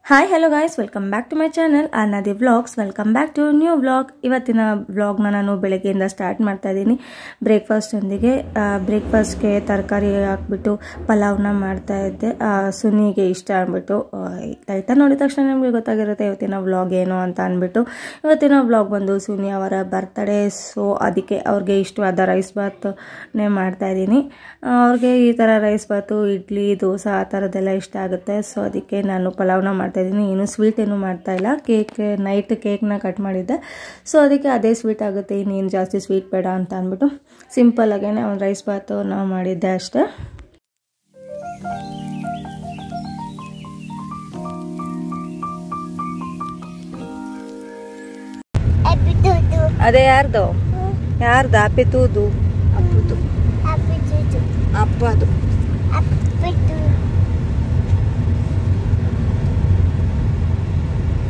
Hi hello guys, welcome back to my channel Annadi vlogs. Welcome back to new vlog. ಇವತ್ತಿನ ವ್ಲಾಗ್ನ ನಾನು ಬೆಳಗ್ಗೆಯಿಂದ start ಮಾಡ್ತಾ ಇದ್ದೀನಿ ಬ್ರೇಕ್ಫಾಸ್ಟೊಂದಿಗೆ. ಬ್ರೇಕ್ಫಾಸ್ಟ್ಗೆ ತರಕಾರಿ ಹಾಕ್ಬಿಟ್ಟು ಪಲಾವ್ನ ಮಾಡ್ತಾ ಇದ್ದೆ. ಸುನಿಗೆ ಇಷ್ಟ ಅಂದ್ಬಿಟ್ಟು ಟೈಟಲ್ ನೋಡಿದ ತಕ್ಷಣ ನಿಮಗೆ ಗೊತ್ತಾಗಿರುತ್ತೆ ಇವತ್ತಿನ ವ್ಲಾಗ್ ಏನು ಅಂತ ಅಂದ್ಬಿಟ್ಟು. ಇವತ್ತಿನ ವ್ಲಾಗ್ ಬಂದು ಸುನಿ ಅವರ ಬರ್ತ್ಡೇ. ಸೊ ಅದಕ್ಕೆ ಅವ್ರಿಗೆ ಇಷ್ಟವಾದ ರೈಸ್ ಬಾತ್ನೇ ಮಾಡ್ತಾ ಇದ್ದೀನಿ. ಅವ್ರಿಗೆ ಈ ಥರ ರೈಸ್ ಬಾತು, ಇಡ್ಲಿ, ದೋಸೆ ಆ ಥರದ್ದೆಲ್ಲ ಇಷ್ಟ ಆಗುತ್ತೆ. ಸೊ ಅದಕ್ಕೆ ನಾನು ಪಲಾವ್ನ ಮಾಡ್ತಾ ಇದ್ದೀನಿ. ಏನು ಸ್ವೀಟ್ ಏನು ಮಾಡ್ತಾ ಇಲ್ಲ. ನೈಟ್ ಕೇಕ್ನ ಕಟ್ ಮಾಡಿದ್ದೆ. ಸೊ ಅದಕ್ಕೆ ಅದೇ ಸ್ವೀಟ್ ಆಗುತ್ತೆ, ಇನ್ನೇನು ಜಾಸ್ತಿ ಸ್ವೀಟ್ ಬೇಡ ಅಂತ ಅಂದ್ಬಿಟ್ಟು ಸಿಂಪಲ್ ಆಗೇನೆ ಒಂದು ರೈಸ್ ಬಾತು ನಾವು ಮಾಡಿದ್ದೆ ಅಷ್ಟೇ. ಅದೇ ಯಾರ್ದು ಹ್ಯಾಪಿ ತೂದು ಅಪ್ಪದು.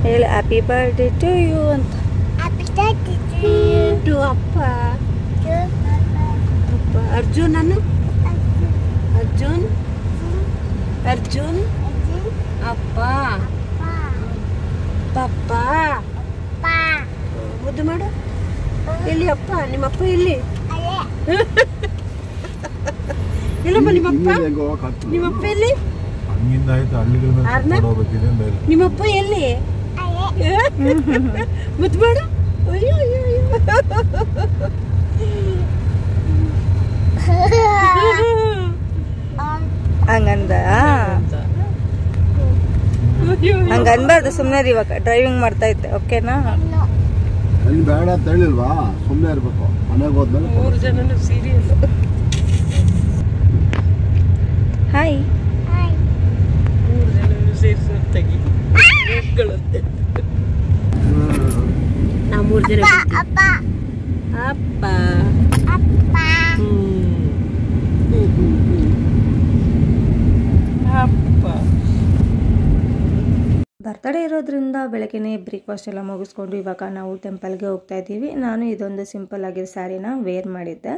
ಹೇಳಿ ಹ್ಯಾಪಿ ಬರ್ಡೇ ಟು ಯು ಅಂತ. ಅಪ್ಪ ಅರ್ಜುನ್ ಅನ್ನು ಅರ್ಜುನ್ ಅಪ್ಪ ಪಪ್ಪ ಮುದ್ದು ಮಾಡು. ಎಲ್ಲಿ ಅಪ್ಪ? ನಿಮ್ಮಪ್ಪ ಎಲ್ಲಿ? ಇಲ್ಲಮ್ಮ ನಿಮ್ಮಪ್ಪ ಎಲ್ಲಿ? ನಿಮ್ಮಪ್ಪ ಎಲ್ಲಿ? ಮುದ್ದು ಮಾಡು. ಹಂಗನ್ಬಾರ್ದು, ಸುಮ್ಮನೆ ಇವಾಗ ಡ್ರೈವಿಂಗ್ ಮಾಡ್ತಾ ಇದ್ದೆ. ಓಕೆನಾ? ಬೇಡ ಅಂತ ಹೇಳಿಲ್ವಾ? ಸುಮ್ಮನೆ ಇರ್ಬೇಕು. ಮನೆಗೆ ಹೋದ್ಮೇಲೆ 3 ಜನನು ಸೀರಿಯಸ್. ಹಾಯ್. 3 ಜನನು ಸೇರಿಸಿ ತೆಗಿ ಮಕ್ಕಳಂತೆ. ನಾವು 3 ಜನ ಅಪ್ಪ ಅಪ್ಪ ಅಪ್ಪ ಅಪ್ಪ. ಬರ್ತಡೇ ಇರೋದ್ರಿಂದ ಬೆಳಗ್ಗೆನೇ ಬ್ರೇಕ್ಫಾಸ್ಟ್ ಎಲ್ಲ ಮುಗಿಸ್ಕೊಂಡು ಇವಾಗ ನಾವು ಟೆಂಪಲ್ಗೆ ಹೋಗ್ತಾ ಇದ್ದೀವಿ. ನಾನು ಇದೊಂದು ಸಿಂಪಲ್ ಆಗಿರೋ ಸ್ಯಾರಿನ ವೇರ್ ಮಾಡಿದ್ದೆ.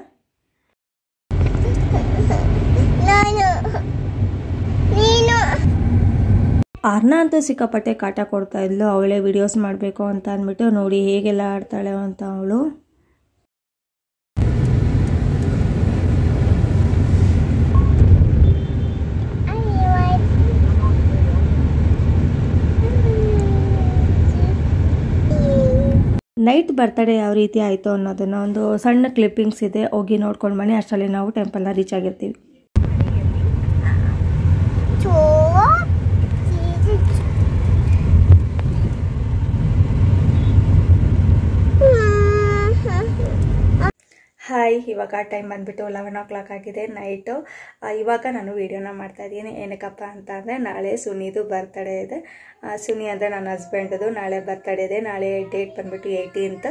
ಆರ್ನ ಅಂತೂ ಸಿಕ್ಕಾಪಟ್ಟೆ ಕಾಟ ಕೊಡ್ತಾ ಇದ್ಲು. ಅವಳೇ ವಿಡಿಯೋಸ್ ಮಾಡಬೇಕು ಅಂತ ಅಂದ್ಬಿಟ್ಟು ನೋಡಿ ಹೇಗೆಲ್ಲ ಆಡ್ತಾಳೆ ಅಂತ ಅವಳು. ನೈಟ್ ಬರ್ತಡೇ ಯಾವ ರೀತಿ ಆಯಿತು ಅನ್ನೋದನ್ನ ಒಂದು ಸಣ್ಣ ಕ್ಲಿಪ್ಪಿಂಗ್ಸ್ ಇದೆ, ಹೋಗಿ ನೋಡ್ಕೊಂಡು ಬನ್ನಿ. ಅಷ್ಟರಲ್ಲಿ ನಾವು ಟೆಂಪಲ್ನ ರೀಚ್ ಆಗಿರ್ತೀವಿ. ಹಾಯ್, ಇವಾಗ ಟೈಮ್ ಬಂದುಬಿಟ್ಟು 11 o'clock ಆಗಿದೆ ನೈಟು. ಇವಾಗ ನಾನು ವೀಡಿಯೋನ ಮಾಡ್ತಾಯಿದ್ದೀನಿ. ಏನಕ್ಕಪ್ಪ ಅಂತ ಅಂದರೆ ನಾಳೆ ಸುನಿದು ಬರ್ತಡೇ ಇದೆ. ಸುನಿ ಅಂದರೆ ನನ್ನ ಹಸ್ಬೆಂಡದು ನಾಳೆ ಬರ್ತಡೇ ಇದೆ. ನಾಳೆ ಡೇಟ್ ಬಂದುಬಿಟ್ಟು 18th.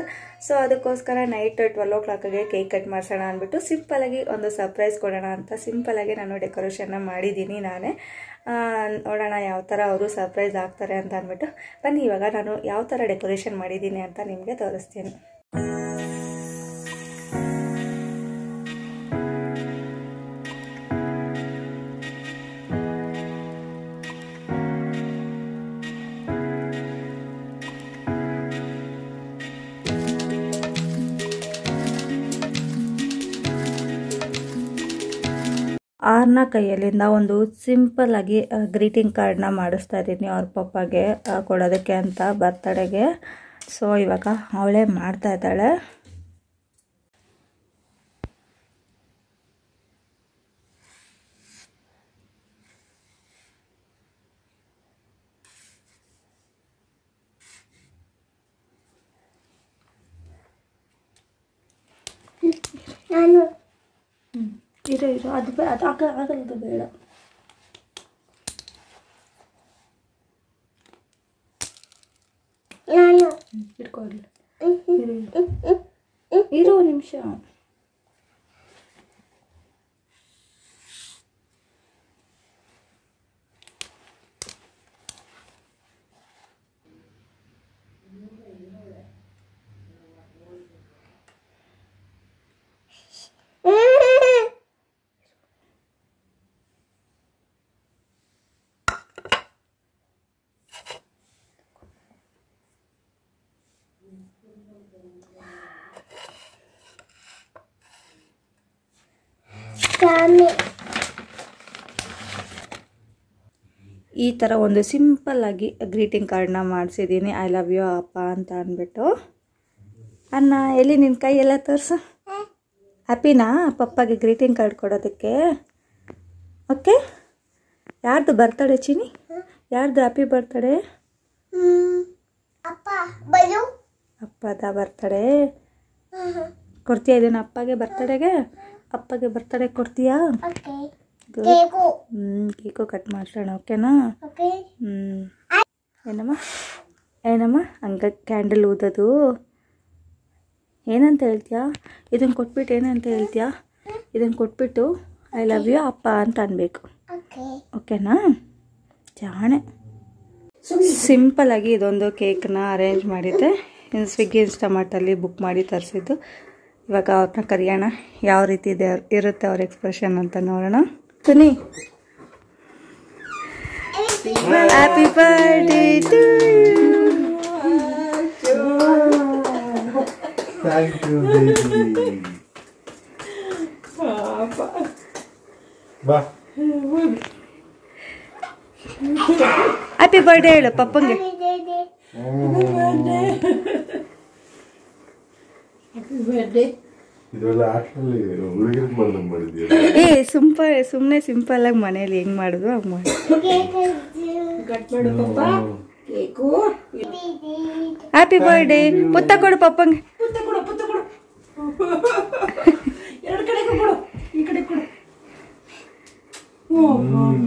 ಸೊ ಅದಕ್ಕೋಸ್ಕರ ನೈಟ್ 12 o'clockಗೆ ಕೇಕ್ ಕಟ್ ಮಾಡಿಸೋಣ ಅಂದ್ಬಿಟ್ಟು ಸಿಂಪಲಾಗಿ ಒಂದು ಸರ್ಪ್ರೈಸ್ ಕೊಡೋಣ ಅಂತ ಸಿಂಪಲಾಗಿ ನಾನು ಡೆಕೋರೇಷನ್ನ ಮಾಡಿದ್ದೀನಿ ನಾನೇ. ನೋಡೋಣ ಯಾವ ಥರ ಅವರು ಸರ್ಪ್ರೈಸ್ ಆಗ್ತಾರೆ ಅಂತ ಅಂದ್ಬಿಟ್ಟು. ಬನ್ನಿ ಇವಾಗ ನಾನು ಯಾವ ಥರ ಡೆಕೋರೇಷನ್ ಮಾಡಿದ್ದೀನಿ ಅಂತ ನಿಮಗೆ ತೋರಿಸ್ತೀನಿ. ಆರ್ನ ಕೈಯಲ್ಲಿಂದ ಒಂದು ಸಿಂಪಲ್ ಆಗಿ ಗ್ರೀಟಿಂಗ್ ಕಾರ್ಡ್ನ ಮಾಡಿಸ್ತಾ ಇದ್ದೀನಿ ಅವ್ರ ಪಪ್ಪಗೆ ಕೊಡೋದಕ್ಕೆ ಅಂತ ಬರ್ತಡೆಗೆ. ಸೊ ಇವಾಗ ಅವಳೇ ಮಾಡ್ತಾ ಇದ್ದಾಳೆ. ಇರೋ ಅದು ಆಗಲ್ಲದು ಬೇಡ. ಇಟ್ಕೊಳ್ಳಿ, ಇರೋ ನಿಮಿಷ. ಈ ಥರ ಒಂದು ಸಿಂಪಲ್ಲಾಗಿ ಗ್ರೀಟಿಂಗ್ ಕಾರ್ಡ್ನ ಮಾಡಿಸಿದ್ದೀನಿ. ಐ ಲವ್ ಯು ಅಪ್ಪ ಅಂತ ಅಂದ್ಬಿಟ್ಟು. ಅನ್ನ ಎಲ್ಲಿ ನಿನ್ನ ಕೈ ಎಲ್ಲ ತೋರಿಸು. ಹ್ಯಾಪಿನಾ ಪಪ್ಪಗೆ ಗ್ರೀಟಿಂಗ್ ಕಾರ್ಡ್ ಕೊಡೋದಕ್ಕೆ? ಓಕೆ. ಯಾರ್ದು ಬರ್ತಡೇ ಚಿನಿ? ಯಾರ್ದು ಹ್ಯಾಪಿ ಬರ್ತಡೇ? ಅಪ್ಪದ ಬರ್ತಡೇ. ಕೊಡ್ತೀಯಾ ಇದನ್ನು ಅಪ್ಪಗೆ ಬರ್ತಡೇಗೆ? ಅಪ್ಪಗೆ ಬರ್ತಡೇ ಕೊಡ್ತೀಯಾ? ಕೇಕು ಕಟ್ ಮಾಡ್ಸೋಣ. ಓಕೆನಾ? ಏನಮ್ಮ ಹಂಗ ಕ್ಯಾಂಡಲ್ ಊದೋದು ಏನಂತ ಹೇಳ್ತೀಯಾ? ಇದನ್ನು ಕೊಟ್ಬಿಟ್ಟು ಏನಂತ ಹೇಳ್ತೀಯಾ? ಇದನ್ನು ಕೊಟ್ಬಿಟ್ಟು ಐ ಲವ್ ಯು ಅಪ್ಪ ಅಂತ ಅನ್ಬೇಕು. ಓಕೆನಾ? ಜಾಣೆ. ಸಿಂಪಲ್ಲಾಗಿ ಇದೊಂದು ಕೇಕ್ನ ಅರೇಂಜ್ ಮಾಡಿದ್ದೆ. ಸ್ವಿಗ್ಗಿ ಇನ್ಸ್ಟಾಮಾರ್ಟಲ್ಲಿ ಬುಕ್ ಮಾಡಿ ತರಿಸಿದ್ದು. ಇವಾಗ ಅವ್ರನ್ನ ಕರೆಯೋಣ, ಯಾವ ರೀತಿ ಇರುತ್ತೆ ಅವ್ರ ಎಕ್ಸ್ಪ್ರೆಷನ್ ಅಂತ ನೋಡೋಣ. Suni, happy birthday to you. Thank you baby. ಬಾ. ಹ್ಯಾಪಿ ಬರ್ಡೇ ಹೇಳು ಪಪ್ಪಂಗೆ. ಸುಮ್ಮನೆ ಸಿಂಪಲ್ ಆಗಿ ಮನೇಲಿ ಹೆಂಗ್ ಮಾಡುದು ಹಂಗ್ ಮಾಡಿ. Happy birthday. ಪುತ್ತ ಕೊಡು ಪಪ್ಪಂಗೆ.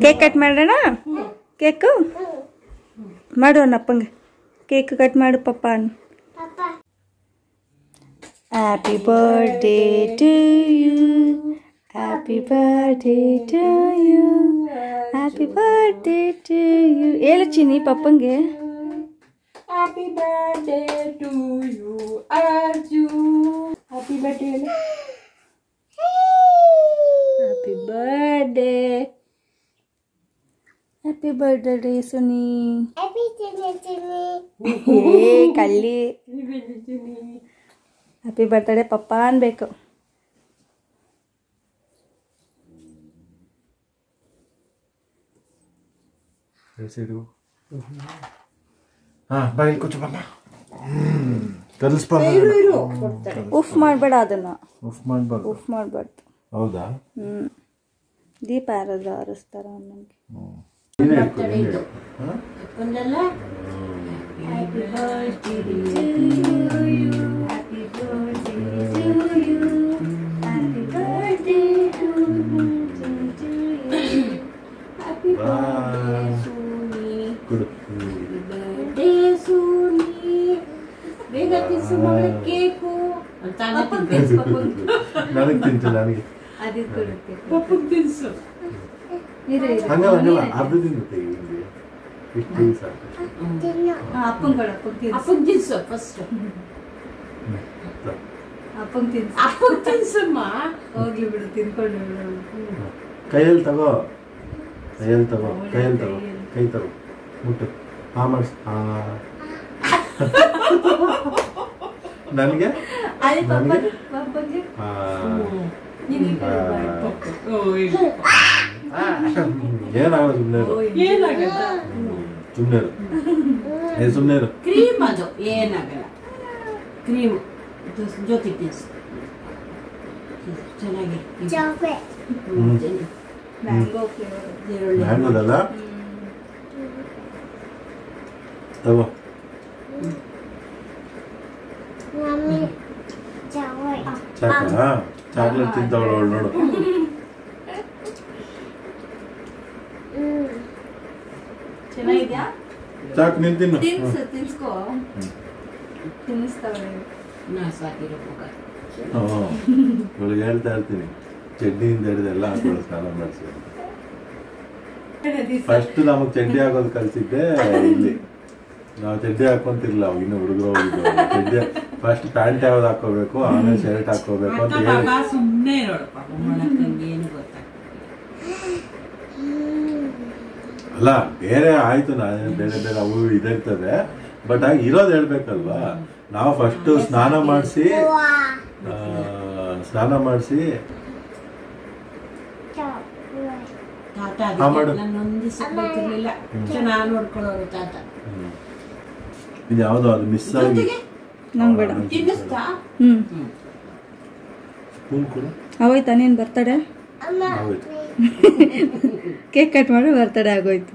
ಕೇಕ್ ಕಟ್ ಮಾಡೋಣ. ಕೇಕು ಮಾಡು ಅಪ್ಪಂಗೆ. ಕೇಕ್ ಕಟ್ ಮಾಡು ಪಪ್ಪ. Happy birthday to you, happy birthday to you, happy birthday to you. ಹೇಳು ಚಿನಿ ಪಪ್ಪಂಗೆ. Happy birthday to you Arju. Happy birthday. Happy birthday. Happy birthday Suni. ಏ ಕಳ್ಳಿ. ಹ್ಯಾಪಿ ಬರ್ಡೇ ಪಪ್ಪ ಅನ್ಬೇಕು. ಉಫ್ ಮಾಡಬೇಡ ಅದನ್ನ. ಉಫ್ ಮಾಡಬಾರ್ದು. ಹೌದಾ? ದೀಪ ಯಾರಾದ್ರೂ ಆರಿಸ್ತಾರ ನಮ್ಗೆ. ಬೇಗ ತಿನ್ಸು ಮಗಳ ಕೇಕು. ನನಗೆ ತಿಂತು. ನನಗೆ ಪಪ್ಪಗೆ ತಿನ್ಸು. ಹಂಗಲ್ಲ ಅರ್ಧ ತಿನ್ನುತ್ತೆ. ಅಪ್ಪಗೆ ತಿನ್ಸು ಫಸ್ಟ್. ಅಪ್ಪಗೆ ತಿನ್ಸಮ್ಮ. ಹೋಗ್ಲಿ ಬಿಡು, ತಿನ್ಕೊಂಡು ಕೈಯಲ್ಲಿ ತಗೋ. ಕೈ ತಗೋ ಮುಟ್ಟು. ಮಾಡಿಸ್. ನನಗೆ ಏನಾಗಲ್ಲ. ಸುಮ್ಮನೆ ಕ್ರೀಮ್ ಅದು ಏನಾಗಲ್ಲ. ಕ್ರೀಮ್ ಜೊತೆ ತಿನ್ಸು ಚೆನ್ನಾಗಿ. ಮ್ಯಾಂಗೋದಲ್ಲ ತಗೋ. ಚಾಕ್ಲೇಟ್ ತಿಂತವಳು ನೋಡು. ಚೆನ್ನಾಗಿದ್ಯಾ? ಚಾಕ್ ನೀನ್ ತಿನ್ನು. ತಿನ್ಸ್ಕೋ. ತಿನ್ನಿಸ್ತಾವೆ. ಇವಳಿಗೆ ಹೇಳ್ತಾ ಇರ್ತೀನಿ, ಚಡ್ಡಿಯಿಂದ ಹಿಡಿದೆಲ್ಲ ಹಾಕೊಳ್ಳೋ ಸ್ನಾನ ಮಾಡಿಸಿ. ಫಸ್ಟ್ ನಮಗೆ ಚಡ್ಡಿ ಹಾಕೋದು ಕಲಿಸಿದ್ದೆ ಇಲ್ಲಿ. ನಾವು ಚಡ್ಡಿ ಹಾಕೊಂತಿರ್ಲಿಲ್ಲ ಅವಾಗ, ಇನ್ನು ಹುಡುಗರು ಹೋಗಿದ್ದು. ಚಡ್ಡಿ ಫಸ್ಟ್ ಪ್ಯಾಂಟ್ ಯಾವ್ದು ಹಾಕೋಬೇಕು, ಆಮೇಲೆ ಶರ್ಟ್ ಹಾಕೋಬೇಕು ಅಂತ ಹೇಳಿ. ಸುಮ್ಮನೆ ನೋಡಪ್ಪ ಏನು ಗೊತ್ತಾಗ್ತದೆ. ಅಲ್ಲ ಬೇರೆ ಆಯ್ತು, ಬೇರೆ ಬೇರೆ ಅವು ಇದಿರ್ತದೆ. ಬಟ್ ಆಗ ಇರೋದು ಹೇಳ್ಬೇಕಲ್ವಾ. ನಾವು ಫಸ್ಟ್ ಸ್ನಾನ ಮಾಡಿಸಿ ತಾತ ನನ್ನೊಂದು ಗೊತ್ತಿರ್ಲಿಲ್ಲ, ಚೆನ್ನಾಗಿ ನೋಡ್ಕೊಳ್ಳೋರು ತಾತ. ಇದು ಯಾವ್ದು ಅದು ಮಿಸ್ ಆಗಿ ತಿನ್ನಿಸ್ತಾ ಸ್ಪೂನ್ ಕೂಡ ಆಗೋಯ್ತಾ ನೀನ್ ಬರ್ತಡೆ? ಕೇಕ್ ಕಟ್ ಮಾಡಿ ಬರ್ತಡೆ ಆಗೋಯ್ತು.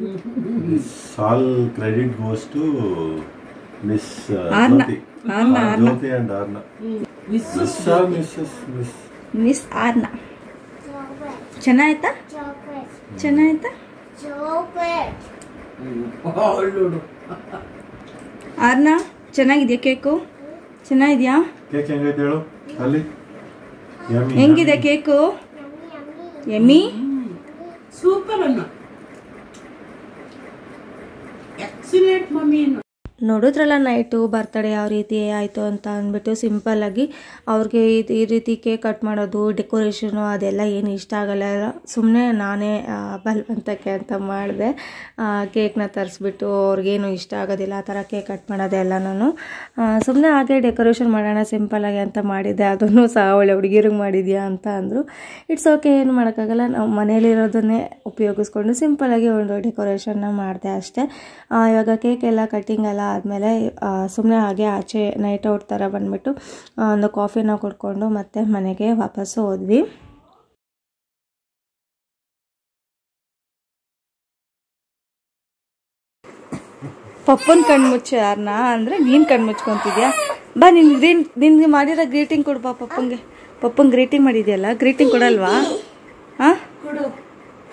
All credit goes to miss Jyothi and Arna. Miss Arna. ಚೆನ್ನಾಯ್ತಾ? ಚೆನ್ನಾಯ್ತಾ? ಆರ್ನ ಚೆನ್ನಾಗಿದ್ಯಾ ಕೇಕು? ಚೆನ್ನಾಗಿದ್ಯಾ? ಕೇಕ್ ಹೆಂಗೈತೆ ಹೇಳು ಅಲ್ಲಿ. ಹೆಂಗಿದೆ ಕೇಕು? ಯಮ್ಮಿ ಸೂಪರ್ ಅನ್ನ, ಎಕ್ಸಲೆಂಟ್ ಮಮ್ಮಿ. ನೋಡಿದ್ರಲ್ಲ ನೈಟು ಬರ್ತಡೇ ಯಾವ ರೀತಿ ಆಯಿತು ಅಂತ ಅಂದ್ಬಿಟ್ಟು ಸಿಂಪಲ್ಲಾಗಿ ಅವ್ರಿಗೆ ಈ ರೀತಿ ಕೇಕ್ ಕಟ್ ಮಾಡೋದು ಡೆಕೋರೇಷನು ಅದೆಲ್ಲ ಏನು ಇಷ್ಟ ಆಗಲ್ಲ. ಸುಮ್ಮನೆ ನಾನೇ ಬಲವಂತಕ್ಕೆ ಅಂತ ಮಾಡಿದೆ. ಕೇಕ್ನ ತರಿಸ್ಬಿಟ್ಟು ಅವ್ರಿಗೇನು ಇಷ್ಟ ಆಗೋದಿಲ್ಲ ಆ ಥರ ಕೇಕ್ ಕಟ್ ಮಾಡೋದೆಲ್ಲ. ನಾನು ಸುಮ್ಮನೆ ಹಾಗೆ ಡೆಕೋರೇಷನ್ ಮಾಡೋಣ ಸಿಂಪಲ್ಲಾಗಿ ಅಂತ ಮಾಡಿದ್ದೆ. ಅದನ್ನು ಸಹ ಒಳ್ಳೆ ಹುಡುಗಿರಿಗೆ ಮಾಡಿದ್ಯಾ ಅಂತ ಅಂದರು. ಇಟ್ಸ್ ಓಕೆ, ಏನು ಮಾಡೋಕ್ಕಾಗಲ್ಲ. ನಾವು ಮನೇಲಿರೋದನ್ನೇ ಉಪಯೋಗಿಸ್ಕೊಂಡು ಸಿಂಪಲ್ಲಾಗಿ ಒಂದು ಡೆಕೋರೇಷನ್ನ ಮಾಡಿದೆ ಅಷ್ಟೇ. ಇವಾಗ ಕೇಕ್ ಎಲ್ಲ ಕಟ್ಟಿಂಗ್ ಎಲ್ಲ ಆದಮೇಲೆ ಸುಮ್ಮನೆ ಹಾಗೆ ಆಚೆ ನೈಟ್ ಔಟ್ ಥರ ಬಂದುಬಿಟ್ಟು ಒಂದು ಕಾಫಿನ ಕುಡ್ಕೊಂಡು ಮತ್ತೆ ಮನೆಗೆ ವಾಪಸ್ಸು ಹೋದ್ವಿ. ಪಪ್ಪನ ಕಣ್ಮುಚ್ಚು ಯಾರನ್ನ ಅಂದರೆ ನೀನು ಕಣ್ಮುಚ್ಕೊತಿದ್ಯಾ? ಬಾ ನಿನ್ಗೆ ಮಾಡಿರೋ ಗ್ರೀಟಿಂಗ್ ಕೊಡು ಬಾ ಪಪ್ಪಂಗೆ. ಪಪ್ಪಂಗೆ ಗ್ರೀಟಿಂಗ್ ಮಾಡಿದ್ಯಲ್ಲ, ಗ್ರೀಟಿಂಗ್ ಕೊಡಲ್ವಾ? ಹಾಂ ಕೊಡು,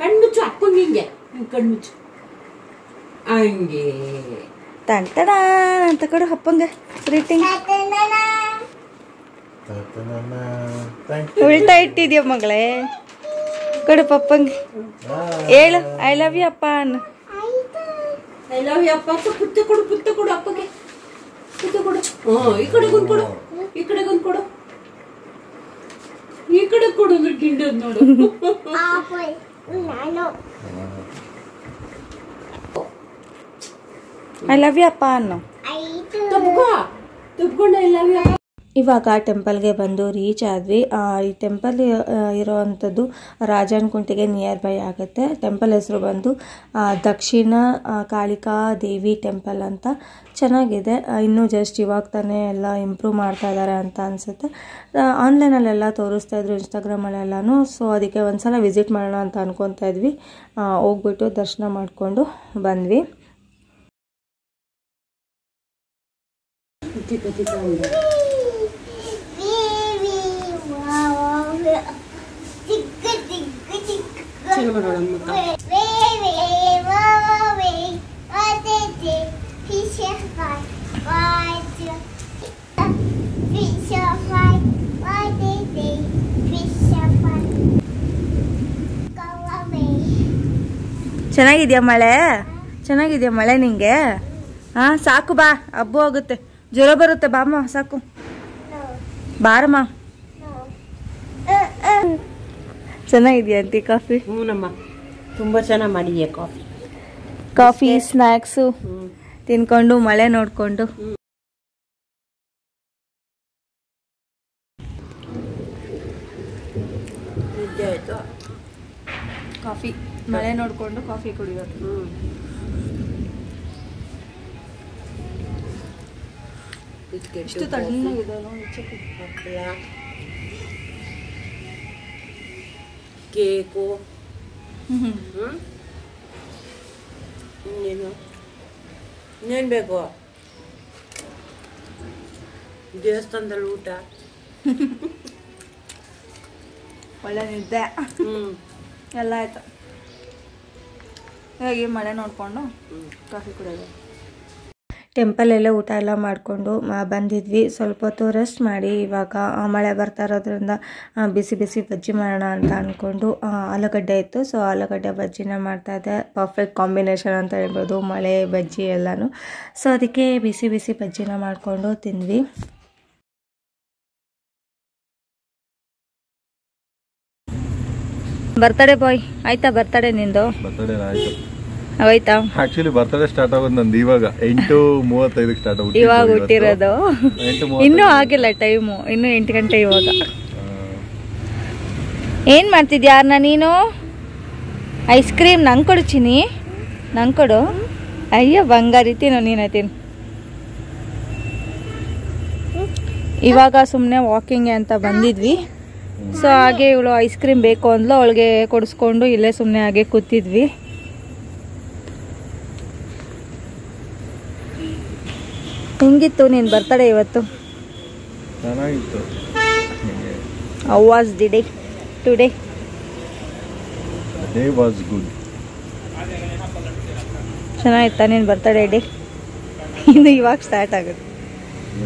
ಕಣ್ಮುಚ್ಚು ಅಪ್ಪಂಗೆ. ಹಿಂಗೆ ಕಣ್ಮುಚ್ಚು ಹಂಗೆ ತಂಟಡ ಅಂತ ಕೊಡು ಅಪ್ಪಂಗೆ ಗ್ರೀಟಿಂಗ್. ಉಲ್ಟಾ ಇಟ್ಟಿದ್ಯಾ ಮಗಳೇ? ಕೊಡು ಪಪ್ಪಂಗೆ. ಹೇಳು ಐ ಲವ್ ಯು ಅಪ್ಪ ಅನ್ನು. ಐ ಲವ್ ಯು ಅಪ್ಪ ಅಂತ ಪುತ್ತ ಕೊಡು ಅಪ್ಪಗೆ. ಪುತ್ತ ಕೊಡು. ಈ ಕಡೆಗೊಂದು ಕೊಡು, ಈ ಕಡೆಗೊಂದು ಕೊಡು, ಈ ಕಡೆ ಕೊಡು ಅಂದ್ರೆ ಗಿಂಡದ್ ನೋಡು. ಐ ಲವ್ ಯು ಅಪ್ಪ ಅನ್ನು. ತುಪ್ಕೊಂಡು ಐ ಲವ್ ಯು. ಇವಾಗ ಟೆಂಪಲ್ಗೆ ಬಂದು ರೀಚ್ ಆದ್ವಿ. ಈ ಟೆಂಪಲ್ ಇರೋವಂಥದ್ದು ರಾಜನಕುಂಟೆಗೆ ನಿಯರ್ ಬೈ ಆಗುತ್ತೆ. ಟೆಂಪಲ್ ಹೆಸರು ಬಂದು ದಕ್ಷಿಣ ಕಾಳಿಕಾ ದೇವಿ ಟೆಂಪಲ್ ಅಂತ. ಚೆನ್ನಾಗಿದೆ. ಇನ್ನೂ ಜಸ್ಟ್ ಇವಾಗ ತಾನೇ ಎಲ್ಲ ಇಂಪ್ರೂವ್ ಮಾಡ್ತಾ ಇದ್ದಾರೆ ಅಂತ ಅನಿಸುತ್ತೆ. ಆನ್ಲೈನಲ್ಲೆಲ್ಲ ತೋರಿಸ್ತಾ ಇದ್ರು, ಇನ್ಸ್ಟಾಗ್ರಾಮಲ್ಲೆಲ್ಲನೂ. ಸೊ ಅದಕ್ಕೆ ಒಂದ್ಸಲ ವಿಸಿಟ್ ಮಾಡೋಣ ಅಂತ ಅನ್ಕೊತಾ ಇದ್ವಿ. ಹೋಗ್ಬಿಟ್ಟು ದರ್ಶನ ಮಾಡಿಕೊಂಡು ಬಂದ್ವಿ. ಚೆನ್ನಾಗಿದ್ಯಾ ಮಳೆ? ಚೆನ್ನಾಗಿದ್ಯಾ ಮಳೆ ನಿಂಗೆ? ಹಾಂ ಸಾಕು ಬಾ, ಹಬ್ಬ ಹೋಗುತ್ತೆ, ಜ್ವರ ಬರುತ್ತೆ. ಬಾಮ್ಮ ಸಾಕು, ಬಾರಮ್ಮ. ಚೆನ್ನಾಗಿದ್ಯಾ ಅಂತಿ ಕಾಫಿ? ಹ್ಞೂನಮ್ಮ, ತುಂಬ ಚೆನ್ನಾಗಿ ಮಾಡಿದ್ಯಾ ಕಾಫಿ ಸ್ನ್ಯಾಕ್ಸು ತಿನ್ಕೊಂಡು ಮಳೆ ನೋಡ್ಕೊಂಡು. ಆಯ್ತು ಕಾಫಿ ಮಳೆ ನೋಡ್ಕೊಂಡು ಕಾಫಿ ಕುಡಿಯೋದು. ಇಷ್ಟು ತಣ್ಣಗಿದೆ ಕೇಕು. ಇನ್ನೇನು ಇನ್ನೇನು ಬೇಕು? ದೇವಸ್ಥಾನದಲ್ಲಿ ಊಟ, ಒಳ್ಳೆ ನಿದ್ದೆ ಎಲ್ಲ ಆಯ್ತು. ಹಾಗೆ ಮಳೆ ನೋಡಿಕೊಂಡು ಕಾಫಿ ಕುಡಿಯೋದು. ಟೆಂಪಲೆಲ್ಲ ಊಟ ಎಲ್ಲ ಮಾಡಿಕೊಂಡು ಬಂದಿದ್ವಿ. ಸ್ವಲ್ಪ ಹೊತ್ತು ರೆಸ್ಟ್ ಮಾಡಿ ಇವಾಗ ಮಳೆ ಬರ್ತಾ ಇರೋದ್ರಿಂದ ಬಿಸಿ ಬಿಸಿ ಬಜ್ಜಿ ಮಾಡೋಣ ಅಂತ ಅಂದ್ಕೊಂಡು ಆಲೂಗಡ್ಡೆ ಇತ್ತು. ಸೊ ಆಲೂಗಡ್ಡೆ ಬಜ್ಜಿನ ಮಾಡ್ತಾಯಿದ್ದೆ. ಪರ್ಫೆಕ್ಟ್ ಕಾಂಬಿನೇಷನ್ ಅಂತ ಹೇಳ್ಬೋದು, ಮಳೆ ಬಜ್ಜಿ ಎಲ್ಲನೂ. ಸೊ ಅದಕ್ಕೆ ಬಿಸಿ ಬಿಸಿ ಬಜ್ಜಿನ ಮಾಡಿಕೊಂಡು ತಿಂದ್ವಿ. ಬರ್ತಡೇ ಬಾಯ್ ಆಯ್ತಾ? ಬರ್ತಡೇ ನಿಂದು? ಬರ್ತಡೇ ಆಯ್ತು. ಹೋಯ್ತಾ? ಆಕ್ಚುಲಿ ಬರ್ತಡೇ ಸ್ಟಾರ್ಟ್ ಆಗೋದು ನಂದು ಇವಾಗ 8:35 ಸ್ಟಾರ್ಟ್ ಆಗುತ್ತೆ. ಇವಾಗ ಹುಟ್ಟಿರೋದು, ಇನ್ನೂ ಆಗಿಲ್ಲ ಟೈಮು, ಇನ್ನೂ 8 ಗಂಟೆ ಇವಾಗ. ಏನು ಮಾಡ್ತಿದ್ಯಾ ಅರ್ಣ ನೀನು? ಐಸ್ ಕ್ರೀಮ್ ನಂಗೆ ಕೊಡು ಚಿನಿ, ನಂಗೆ ಕೊಡು. ಅಯ್ಯೋ ಬಂಗಾರಿ, ತಿನ್ನು ನೀನು ತಿನ್ನು. ಇವಾಗ ಸುಮ್ಮನೆ ವಾಕಿಂಗ್ಗೆ ಅಂತ ಬಂದಿದ್ವಿ. ಸೊ ಹಾಗೆ ಇವಳು ಐಸ್ ಕ್ರೀಮ್ ಬೇಕು ಅಂದ್ಲು, ಅವಳಿಗೆ ಕೊಡಿಸ್ಕೊಂಡು ಇಲ್ಲೇ ಸುಮ್ಮನೆ ಹಾಗೆ ಕೂತಿದ್ವಿ. ಹೆಂಗಿತ್ತು ನೀನು ಬರ್ತಡೇ ಇವತ್ತು? ಚೆನ್ನಾಗಿತ್ತು. How was the day today? Day was good. ಚೆನ್ನಾಗಿತ್ತಾ ನೀನು ಬರ್ತಡೇ ಡೇ? ಇನ್ನು ಇವಾಗ ಸ್ಟಾರ್ಟ್ ಆಗುತ್ತೆ.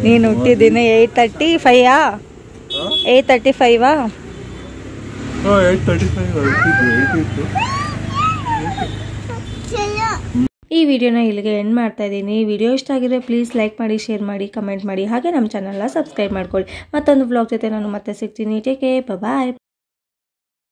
ನೀನು ಹುಟ್ಟಿದ್ದೀನಿ 8:35. 8:35. ಈ ವಿಡಿಯೋನ ಇಲ್ಲಿಗೆ ಎಂಡ್ ಮಾಡ್ತಾ ಇದ್ದೀನಿ. ವಿಡಿಯೋ ಇಷ್ಟ ಆಗಿದ್ರೆ ಪ್ಲೀಸ್ ಲೈಕ್ ಮಾಡಿ, ಶೇರ್ ಮಾಡಿ, ಕಮೆಂಟ್ ಮಾಡಿ, ಹಾಗೆ ನಮ್ಮ ಚಾನಲ್ನ ಸಬ್ಸ್ಕ್ರೈಬ್ ಮಾಡ್ಕೊಳ್ಳಿ. ಮತ್ತೊಂದು ವ್ಲಾಗ್ ಜೊತೆ ನಾನು ಮತ್ತೆ ಸಿಗ್ತೀನಿ. ಟೇಕ್ ಕೇರ್, ಬಾಯ್.